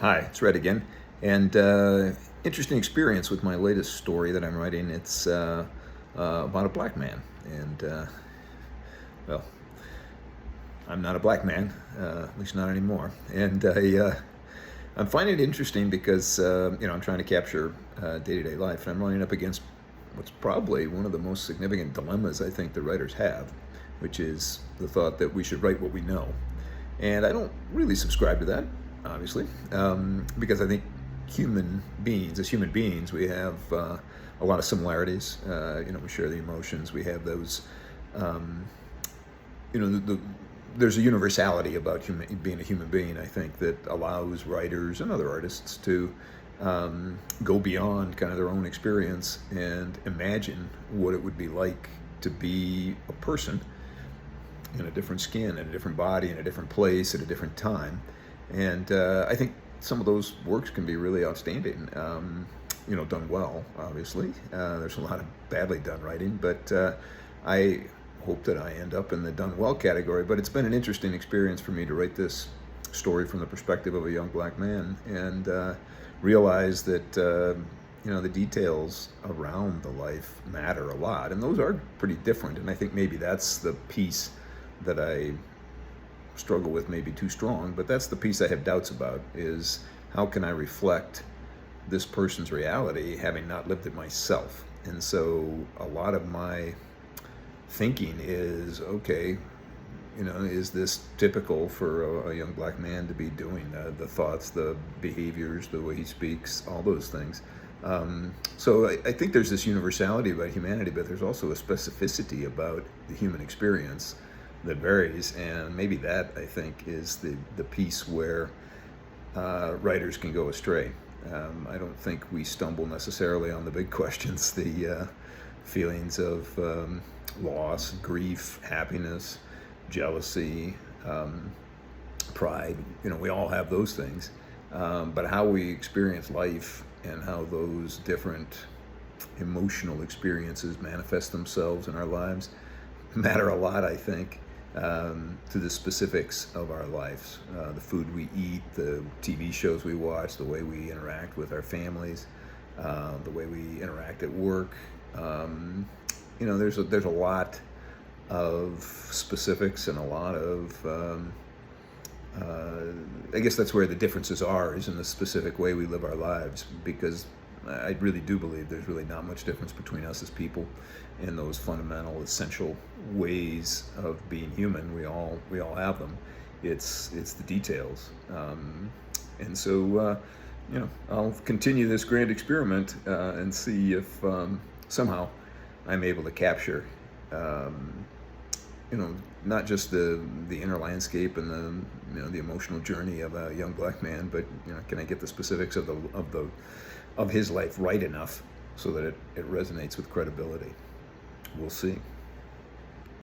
Hi, it's Red again. And interesting experience with my latest story that I'm writing. It's about a black man. And, well, I'm not a black man, at least not anymore. And I'm finding it interesting because, I'm trying to capture day-to-day life. And I'm running up against what's probably one of the most significant dilemmas I think the writers have, which is the thought that we should write what we know. And I don't really subscribe to that, obviously, because I think as human beings, we have a lot of similarities. We share the emotions. We have those, um, there's a universality about being a human being, I think, that allows writers and other artists to go beyond kind of their own experience and imagine what it would be like to be a person in a different skin, in a different body, in a different place, at a different time. And I think some of those works can be really outstanding, done well, obviously. There's a lot of badly done writing, but I hope that I end up in the done well category. But it's been an interesting experience for me to write this story from the perspective of a young black man and realize that the details around the life matter a lot, and those are pretty different. And I think maybe that's the piece that I struggle with, maybe too strong, but that's the piece I have doubts about, is how can I reflect this person's reality having not lived it myself? And so a lot of my thinking is, okay, is this typical for a young black man to be doing? The thoughts, the behaviors, the way he speaks, all those things. So I think there's this universality about humanity, but there's also a specificity about the human experience that varies, and maybe that, I think, is the piece where writers can go astray. I don't think we stumble necessarily on the big questions, the feelings of loss, grief, happiness, jealousy, pride. We all have those things, but how we experience life and how those different emotional experiences manifest themselves in our lives matter a lot, I think, to the specifics of our lives. The food we eat, the TV shows we watch, the way we interact with our families, the way we interact at work. There's a lot of specifics and a lot of, I guess that's where the differences are, is in the specific way we live our lives, because I really do believe there's really not much difference between us as people in those fundamental, essential ways of being human. We all have them. It's the details, and so I'll continue this grand experiment and see if somehow I'm able to capture, not just the inner landscape and the emotional journey of a young black man, but can I get the specifics of his life right enough so that it resonates with credibility? We'll see.